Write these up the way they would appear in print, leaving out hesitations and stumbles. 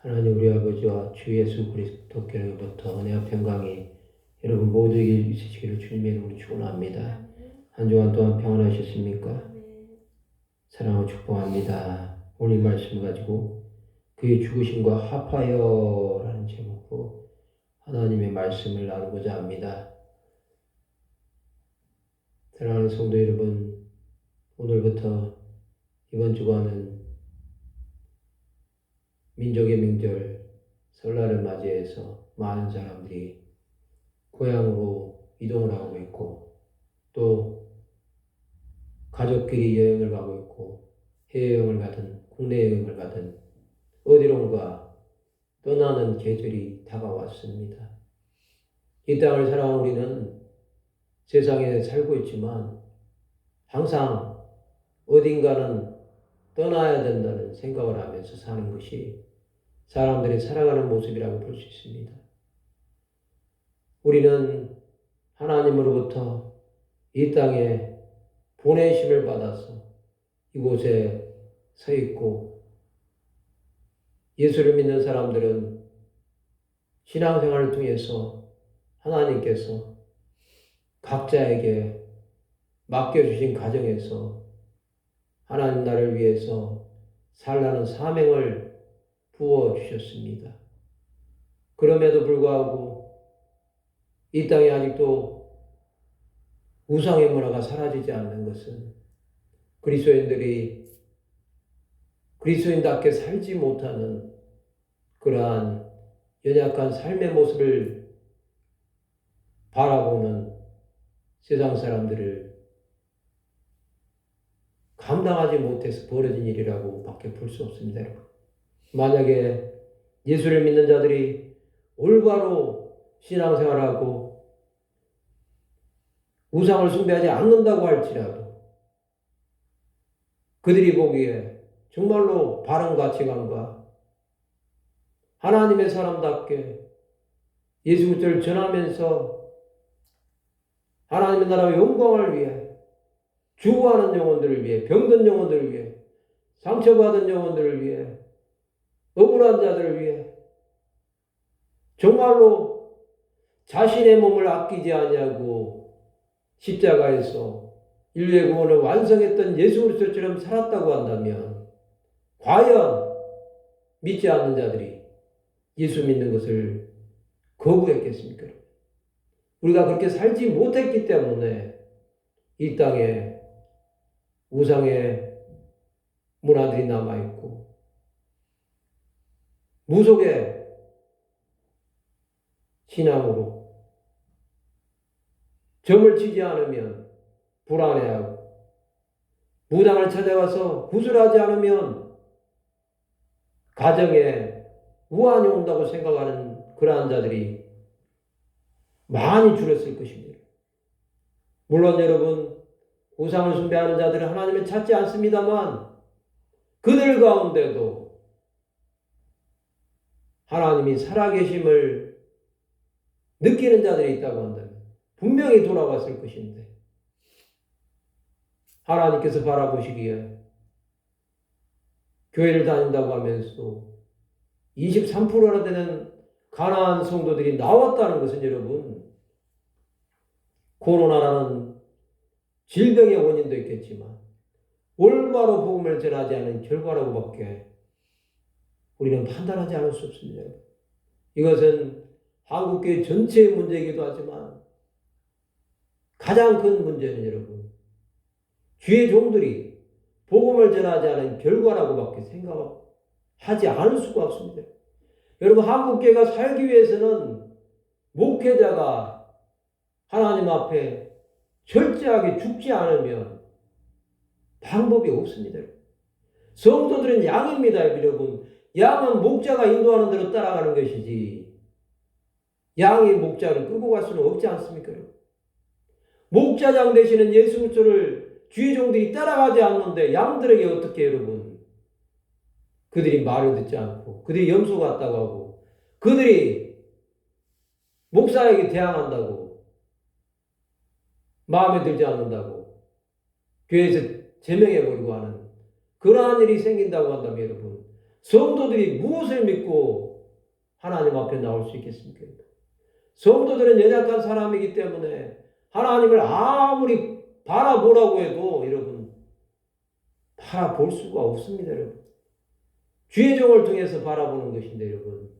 하나님 우리 아버지와 주 예수 그리스도께로부터 은혜와 평강이 여러분 모두에게 있으시기를 주님의 이름으로 축원합니다. 한 주간 동안 평안하셨습니까? 사랑하고 축복합니다. 오늘 말씀 가지고 그의 죽으심과 합하여라는 제목으로 하나님의 말씀을 나누고자 합니다. 사랑하는 성도 여러분, 오늘부터 이번 주간은 민족의 명절 설날을 맞이해서 많은 사람들이 고향으로 이동을 하고 있고 또 가족끼리 여행을 가고 있고 해외여행을 가든 국내 여행을 가든 어디론가 떠나는 계절이 다가왔습니다. 이 땅을 살아온 우리는 세상에 살고 있지만 항상 어딘가는 떠나야 된다는 생각을 하면서 사는 것이 사람들이 살아가는 모습이라고 볼 수 있습니다. 우리는 하나님으로부터 이 땅에 보내심을 받아서 이곳에 서 있고, 예수를 믿는 사람들은 신앙생활을 통해서 하나님께서 각자에게 맡겨주신 가정에서 하나님 나라를 위해서 살라는 사명을 부어주셨습니다. 그럼에도 불구하고 이 땅에 아직도 우상의 문화가 사라지지 않는 것은 그리스도인들이 그리스도인답게 살지 못하는 그러한 연약한 삶의 모습을 바라보는 세상 사람들을 감당하지 못해서 벌어진 일이라고 밖에 볼 수 없습니다. 만약에 예수를 믿는 자들이 올바로 신앙생활하고 우상을 숭배하지 않는다고 할지라도 그들이 보기에 정말로 바른 가치관과 하나님의 사람답게 예수 그리스도를 전하면서 하나님의 나라의 영광을 위해 죽어가는 영혼들을 위해, 병든 영혼들을 위해, 상처받은 영혼들을 위해, 억울한 자들을 위해 정말로 자신의 몸을 아끼지 아니하고 십자가에서 인류의 구원을 완성했던 예수 그리스도처럼 살았다고 한다면 과연 믿지 않는 자들이 예수 믿는 것을 거부했겠습니까? 우리가 그렇게 살지 못했기 때문에 이 땅에 우상의 문화들이 남아있고 무속의 신앙으로 점을 치지 않으면 불안해하고 무당을 찾아가서 구슬하지 않으면 가정에 우환이 온다고 생각하는 그러한 자들이 많이 줄었을 것입니다. 물론 여러분, 우상을 숭배하는 자들은 하나님을 찾지 않습니다만 그들 가운데도 하나님이 살아계심을 느끼는 자들이 있다고 한다면 분명히 돌아왔을 것인데 하나님께서 바라보시기에 교회를 다닌다고 하면서 23%나 되는 가난한 성도들이 나왔다는 것은 여러분 코로나라는 질병의 원인도 있겠지만 올바로 복음을 전하지 않은 결과라고밖에 우리는 판단하지 않을 수 없습니다. 이것은 한국교회 전체의 문제이기도 하지만 가장 큰 문제는 여러분 주의 종들이 복음을 전하지 않은 결과라고밖에 생각하지 않을 수가 없습니다. 여러분 한국교회가 살기 위해서는 목회자가 하나님 앞에 철저하게 죽지 않으면 방법이 없습니다. 성도들은 양입니다. 여러분 양은 목자가 인도하는 대로 따라가는 것이지 양이 목자를 끌고 갈 수는 없지 않습니까? 목자장 되시는 예수 그리스도를 주의 종들이 따라가지 않는데 양들에게 어떻게 여러분 그들이 말을 듣지 않고 그들이 염소 같다고 하고 그들이 목사에게 대항한다고 마음에 들지 않는다고 교회에서 제명해버리고 하는 그러한 일이 생긴다고 한다면 여러분 성도들이 무엇을 믿고 가지고 하나님 앞에 나올 수 있겠습니까? 성도들은 연약한 사람이기 때문에 하나님을 아무리 바라보라고 해도 여러분 바라볼 수가 없습니다. 여러분. 주의 종을 통해서 바라보는 것인데 여러분,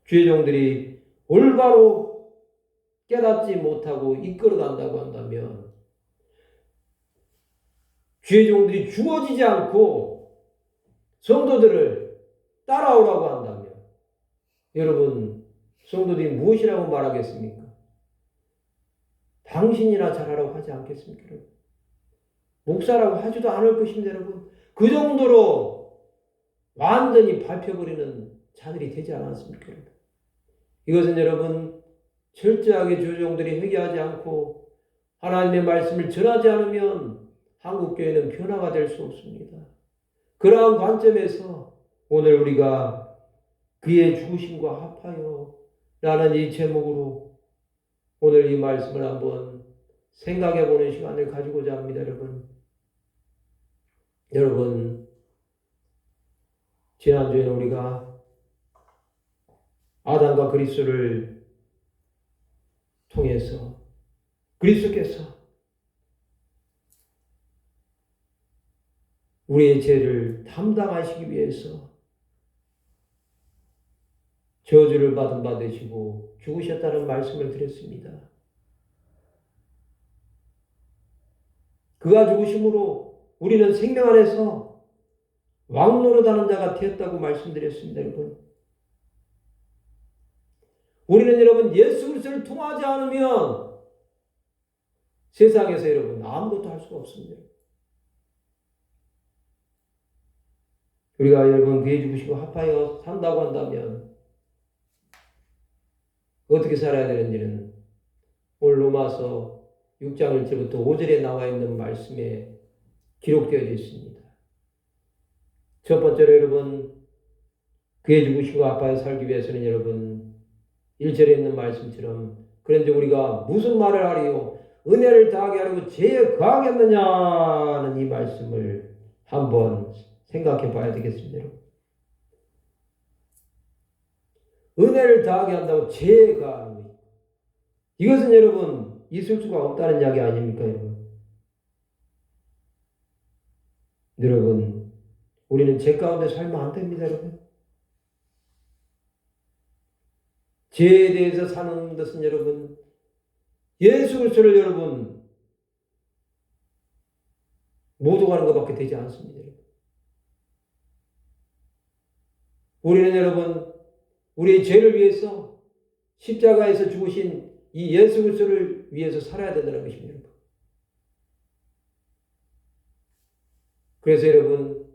주의 종들이 올바로 깨닫지 못하고 이끌어간다고 한다면, 주의 종들이 주어지지 않고 성도들을 따라오라고 한다면, 여러분 성도들이 무엇이라고 말하겠습니까? 당신이나 잘하라고 하지 않겠습니까? 여러분? 목사라고 하지도 않을 것입니다. 여러분. 그 정도로 완전히 밟혀버리는 자들이 되지 않았습니까? 여러분? 이것은 여러분 철저하게 주종들이 회개하지 않고 하나님의 말씀을 전하지 않으면 한국교회는 변화가 될 수 없습니다. 그러한 관점에서 오늘 우리가 그의 죽으심과 합하여 라는 이 제목으로 오늘 이 말씀을 한번 생각해 보는 시간을 가지고자 합니다. 여러분 지난주에는 우리가 아담과 그리스도를 통해서 그리스도께서 우리의 죄를 담당하시기 위해서 저주를 받은 바 되시고 죽으셨다는 말씀을 드렸습니다. 그가 죽으심으로 우리는 생명 안에서 왕노릇하는 자가 되었다고 말씀드렸습니다. 여러분. 우리는 여러분 예수 그리스도를 통하지 않으면 세상에서 여러분 아무것도 할 수가 없습니다. 우리가 여러분 그의 죽으시고 합하여 산다고 한다면 어떻게 살아야 되는지는 오늘 로마서 6장 1절부터 5절에 나와 있는 말씀에 기록되어 있습니다. 첫 번째로 여러분 그의 죽으시고 합하여 살기 위해서는 여러분 1절에 있는 말씀처럼 그런데 우리가 무슨 말을 하리요? 은혜를 더하게 하려고 죄에 거하겠느냐는 이 말씀을 한번 생각해 봐야 되겠습니다. 은혜를 더하게 한다고 죄에 거하는 것. 이것은 여러분 있을 수가 없다는 이야기 아닙니까? 여러분 우리는 죄 가운데 살면 안 됩니다. 여러분. 죄에 대해서 사는 것은 여러분 예수 그리스도를 여러분 모독하는 것밖에 되지 않습니다. 우리는 여러분 우리의 죄를 위해서 십자가에서 죽으신 이 예수 그리스도를 위해서 살아야 된다는 것입니다. 그래서 여러분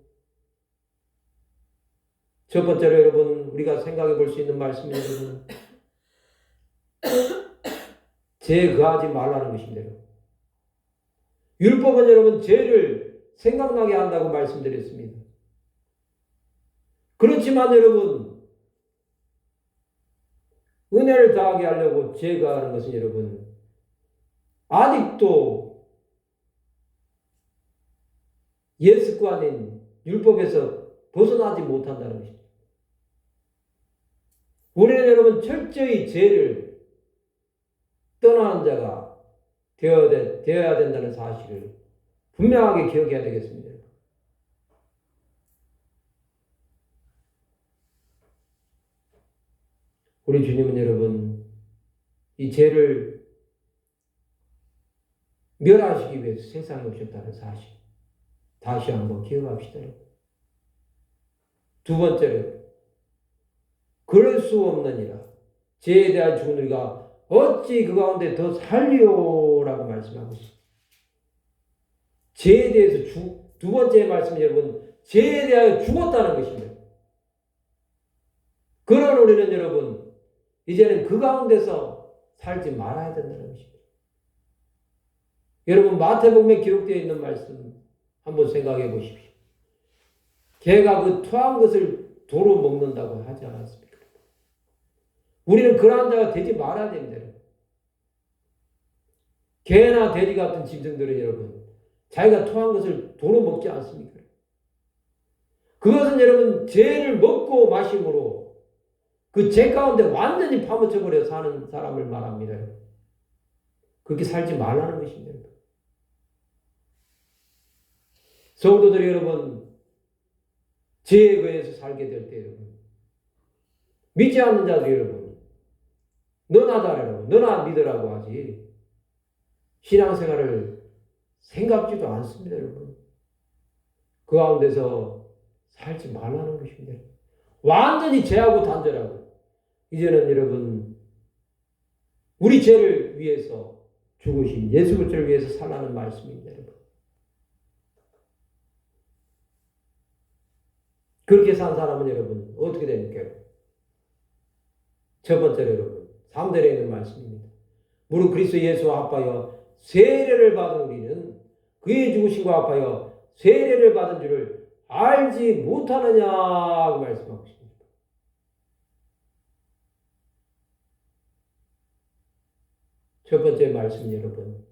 첫 번째로 여러분 우리가 생각해 볼 수 있는 말씀은 여러분 죄에 거하지 말라는 것입니다. 율법은 여러분 죄를 생각나게 한다고 말씀드렸습니다. 그렇지만 여러분 은혜를 더하게 하려고 죄가 하는 것은 여러분 아직도 예습관인 율법에서 벗어나지 못한다는 것입니다. 우리는 여러분 철저히 죄를 떠나는 자가 되어야 된다는 사실을 분명하게 기억해야 되겠습니다. 우리 주님은 여러분 이 죄를 멸하시기 위해서 세상에 오셨다는 사실 다시 한번 기억합시다. 두 번째로 그럴 수 없느니라 죄에 대한 죽은 우리가 어찌 그 가운데 더 살리오라고 말씀하고 있습니다. 죄에 대해서 두 번째 말씀은 여러분 죄에 대하여 죽었다는 것입니다. 그런 우리는 여러분 이제는 그 가운데서 살지 말아야 된다는 것입니다. 여러분 마태복음에 기록되어 있는 말씀 한번 생각해 보십시오. 개가 그 토한 것을 도로 먹는다고 하지 않았습니까? 우리는 그러한 자가 되지 말아야 됩니다. 개나 돼지 같은 짐승들은 여러분 자기가 토한 것을 도로 먹지 않습니까? 그것은 여러분 죄를 먹고 마심으로 그 죄 가운데 완전히 파묻혀버려 사는 사람을 말합니다. 그렇게 살지 말라는 것입니다. 성도들이 여러분 죄에 의해서 살게 될 때 여러분 믿지 않는 자들이 여러분 너나 잘하라고 너나 믿으라고 하지 신앙생활을 생각지도 않습니다. 여러분 그 가운데서 살지 말라는 것입니다. 완전히 죄하고 단절하고 이제는 여러분 우리 죄를 위해서 죽으신 예수 그리스도를 위해서 살라는 말씀입니다. 여러분. 그렇게 산 사람은 여러분 어떻게 됩니까? 첫 번째로 여러분 3절에 있는 말씀입니다. 무릇 그리스도 예수와 합하여 세례를 받은 우리는 그의 죽으심과 합하여 세례를 받은 줄을 알지 못하느냐고 말씀하고 있습니다. 첫 번째 말씀 여러분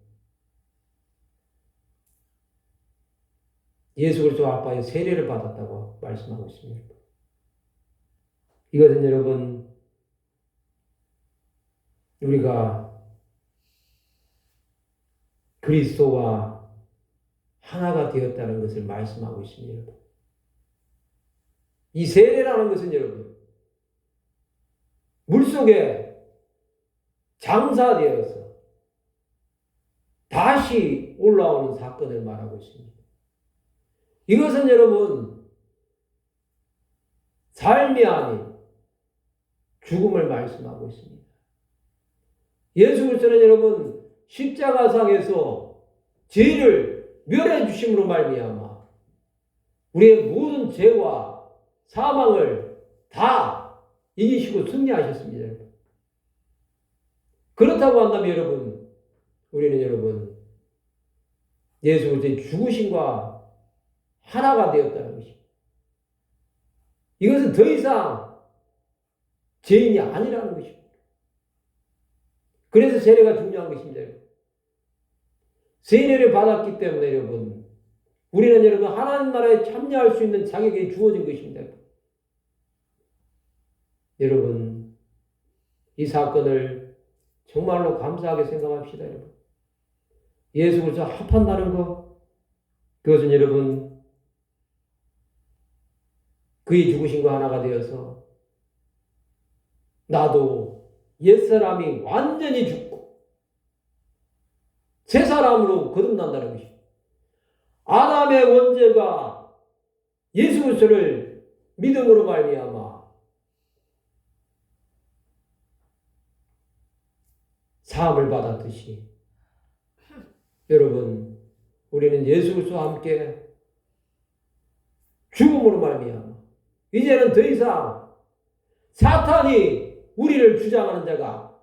예수 그리스도와 합하여 세례를 받았다고 말씀하고 있습니다. 이것은 여러분 우리가 그리스도와 하나가 되었다는 것을 말씀하고 있습니다. 이 세례라는 것은 여러분 물속에 장사되어서 다시 올라오는 사건을 말하고 있습니다. 이것은 여러분 삶이 아닌 죽음을 말씀하고 있습니다. 예수 그리스도는 여러분 십자가상에서 죄를 멸해 주심으로 말미암아 우리의 모든 죄와 사망을 다 이기시고 승리하셨습니다. 그렇다고 한다면 여러분 우리는 여러분 예수 그리스도의 죽으심과 하나가 되었다는 것입니다. 이것은 더 이상 죄인이 아니라는 것입니다. 그래서 세례가 중요한 것입니다. 세례를 받았기 때문에 여러분 우리는 여러분 하나님 나라에 참여할 수 있는 자격이 주어진 것입니다. 여러분 이 사건을 정말로 감사하게 생각합시다. 여러분 예수 그리스도 합한다는 것 그것은 여러분 그의 죽으심과 하나가 되어서 나도 옛사람이 완전히 죽고 새 사람으로 거듭난다는 것입니다. 아담의 원죄가 예수 그리스도를 믿음으로 말미암아 사함을 받았듯이 여러분 우리는 예수 그리스도와 함께 죽음으로 말미암아 이제는 더 이상 사탄이 우리를 주장하는 자가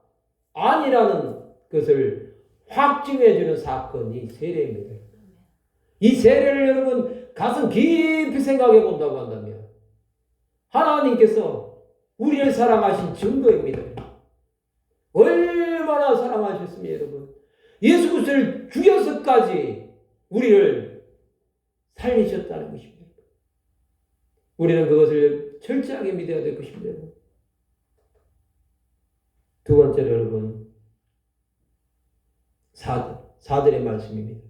아니라는 것을 확증해주는 사건이 세례입니다. 이 세례를 여러분 가슴 깊이 생각해 본다고 한다면 하나님께서 우리를 사랑하신 증거입니다. 얼마나 사랑하셨습니까 여러분. 예수 그리스도를 죽여서까지 우리를 살리셨다는 것입니다. 우리는 그것을 철저하게 믿어야 될 것입니다. 두 번째로 여러분 4절의 말씀입니다.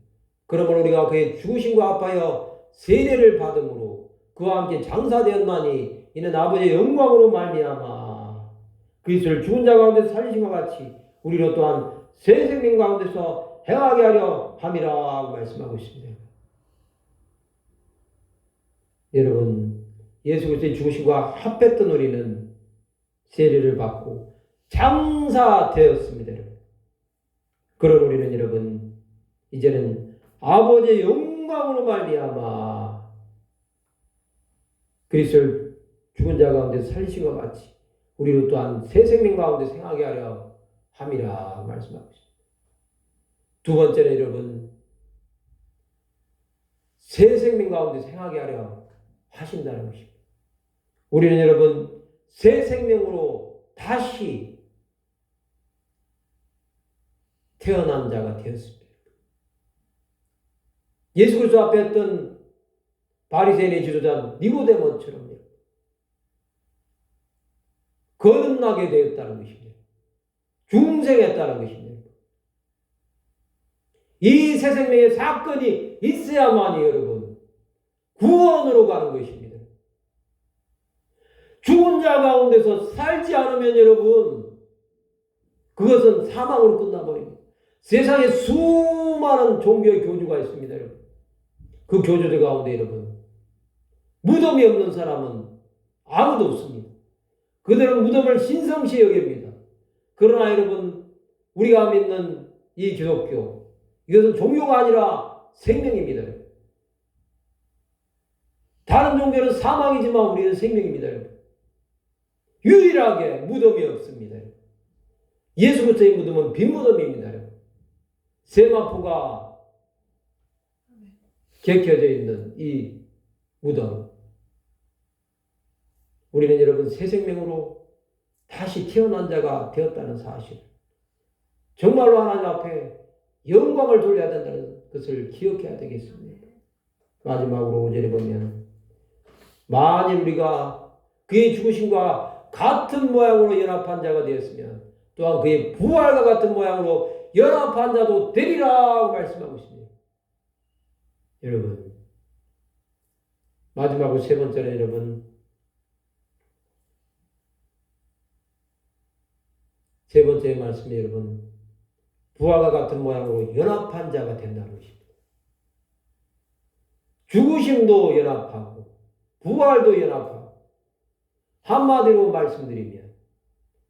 그러므로 우리가 그의 죽으심과 합하여 세례를 받음으로 그와 함께 장사되었나니 이는 아버지의 영광으로 말미암아 그리스도를 죽은 자 가운데 살리심과 같이 우리로 또한 새 생명 가운데서 행하게 하려 함이라 말씀하고 있습니다. 여러분 예수 그리스도의 죽으심과 합했던 우리는 세례를 받고 장사되었습니다. 그런 우리는 여러분 이제는 아버지의 영광으로 말미암아 그리스도를 죽은 자 가운데 살리신 것 같이 우리로 또한 새 생명 가운데 생하게 하려 함이라 말씀하고 있습니다. 두 번째는 여러분 새 생명 가운데 생하게 하려 하신다는 것입니다. 우리는 여러분 새 생명으로 다시 태어난 자가 되었습니다. 예수 그리스도 앞에 했던 바리새인의 지도자 니고데모처럼 거듭나게 되었다는 것입니다. 중생했다는 것입니다. 이 새 생명의 사건이 있어야만이 여러분 구원으로 가는 것입니다. 죽은 자 가운데서 살지 않으면 여러분 그것은 사망으로 끝나버립니다. 세상에 수많은 종교의 교주가 있습니다. 여러분. 그 교주들 가운데 여러분 무덤이 없는 사람은 아무도 없습니다. 그들은 무덤을 신성시 여깁니다. 그러나 여러분 우리가 믿는 이 기독교 이것은 종교가 아니라 생명입니다. 다른 종교는 사망이지만 우리는 생명입니다. 유일하게 무덤이 없습니다. 예수 그리스도의 무덤은 빈 무덤입니다. 세마포가 객혀져 있는 이 무덤. 우리는 여러분 새 생명으로 다시 태어난 자가 되었다는 사실. 정말로 하나님 앞에 영광을 돌려야 된다는 것을 기억해야 되겠습니다. 마지막으로 5절에 보면 만일 우리가 그의 죽으심과 같은 모양으로 연합한 자가 되었으면 또한 그의 부활과 같은 모양으로 연합한 자도 되리라고 말씀하고 있습니다. 여러분 마지막으로 세 번째는 여러분 세 번째 말씀이 여러분 부활과 같은 모양으로 연합한 자가 된다는 것입니다. 죽으심도 연합하고 부활도 연합하고 한마디로 말씀드리면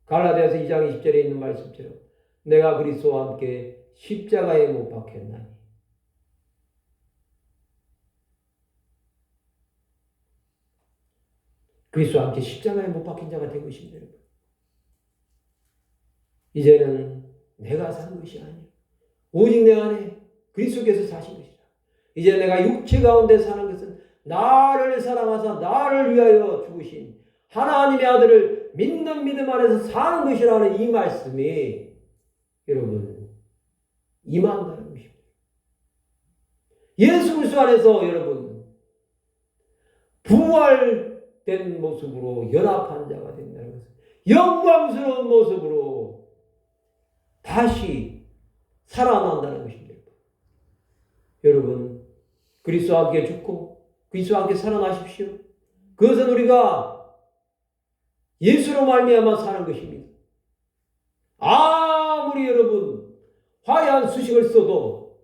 갈라디아서 2장 20절에 있는 말씀처럼 내가 그리스도와 함께 십자가에 못 박혔나니 그리스도와 함께 십자가에 못 박힌 자가 된 것입니다. 여러분. 이제는 내가 사는 것이 아니에요. 오직 내 안에 그리스도께서 사신 것이다. 이제 내가 육체 가운데 사는 것은 나를 사랑하사 나를 위하여 죽으신 하나님의 아들을 믿는 믿음 안에서 사는 것이라는 이 말씀이 여러분 임한다는 것입니다. 예수 그리스도 안에서 여러분 부활된 모습으로 연합한 자가 된다는 것은 영광스러운 모습으로 다시 살아난다는 것입니다. 여러분 그리스도와 함께 죽고 그리스도와 함께 살아나십시오. 그것은 우리가 예수로 말미암아 사는 것입니다. 아무리 여러분 화려한 수식을 써도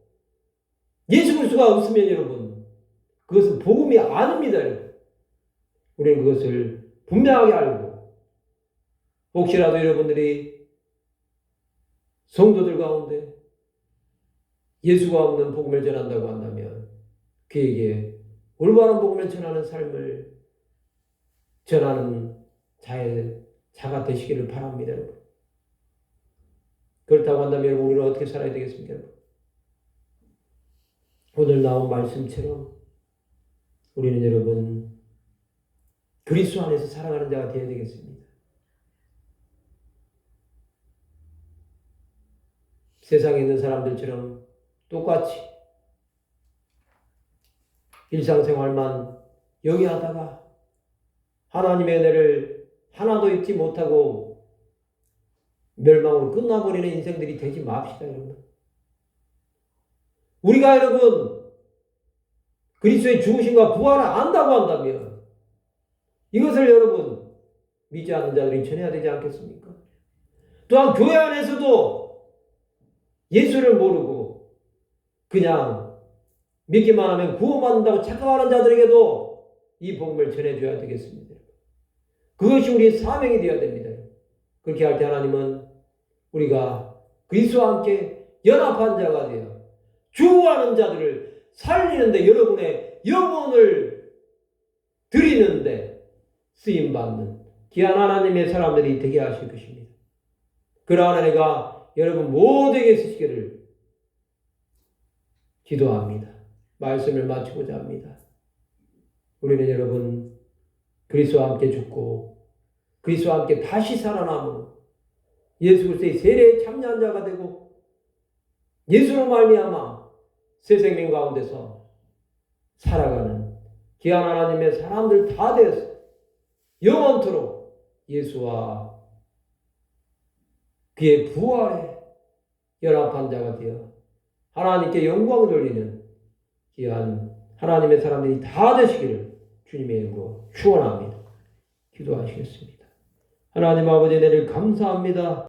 예수 그리스도가 없으면 여러분 그것은 복음이 아닙니다. 여러분. 우리는 그것을 분명하게 알고 혹시라도 여러분들이 성도들 가운데 예수가 없는 복음을 전한다고 한다면 그에게 올바른 복음을 전하는 삶을 전하는 자가 되시기를 바랍니다. 여러분. 그렇다고 한다면 여러분 우리는 어떻게 살아야 되겠습니까? 여러분? 오늘 나온 말씀처럼 우리는 여러분 그리스도 안에서 살아가는 자가 되어야 되겠습니다. 세상에 있는 사람들처럼 똑같이 일상생활만 영위하다가 하나님의 은혜를 하나도 잊지 못하고 멸망으로 끝나버리는 인생들이 되지 맙시다. 여러분. 우리가 여러분 그리스도의 죽으심과 부활을 안다고 한다면 이것을 여러분 믿지 않는 자들이 전해야 되지 않겠습니까? 또한 교회 안에서도 예수를 모르고 그냥 믿기만 하면 구원받는다고 착각하는 자들에게도 이 복음을 전해줘야 되겠습니다. 그것이 우리의 사명이 되어야 됩니다. 그렇게 할 때 하나님은 우리가 그리스도와 함께 연합한 자가 되어 주하는 자들을 살리는데 여러분의 영혼을 드리는데 쓰임받는 귀한 하나님의 사람들이 되게 하실 것입니다. 그러한 은혜가 여러분 모두에게 있으시기를 기도합니다. 말씀을 마치고자 합니다. 우리는 여러분 그리스도와 함께 죽고 그리스도와 함께 다시 살아남으로 예수 그리스도의 세례에 참여한 자가 되고 예수로 말미암아 새 생명 가운데서 살아가는 귀한 하나님의 사람들 다 되어서 영원토록 예수와 그의 부활에 연합한 자가 되어 하나님께 영광을 돌리는 귀한 하나님의 사람들이 다 되시기를 주님의 이름으로 축원합니다. 기도하시겠습니다. 하나님 아버지, 내를 감사합니다.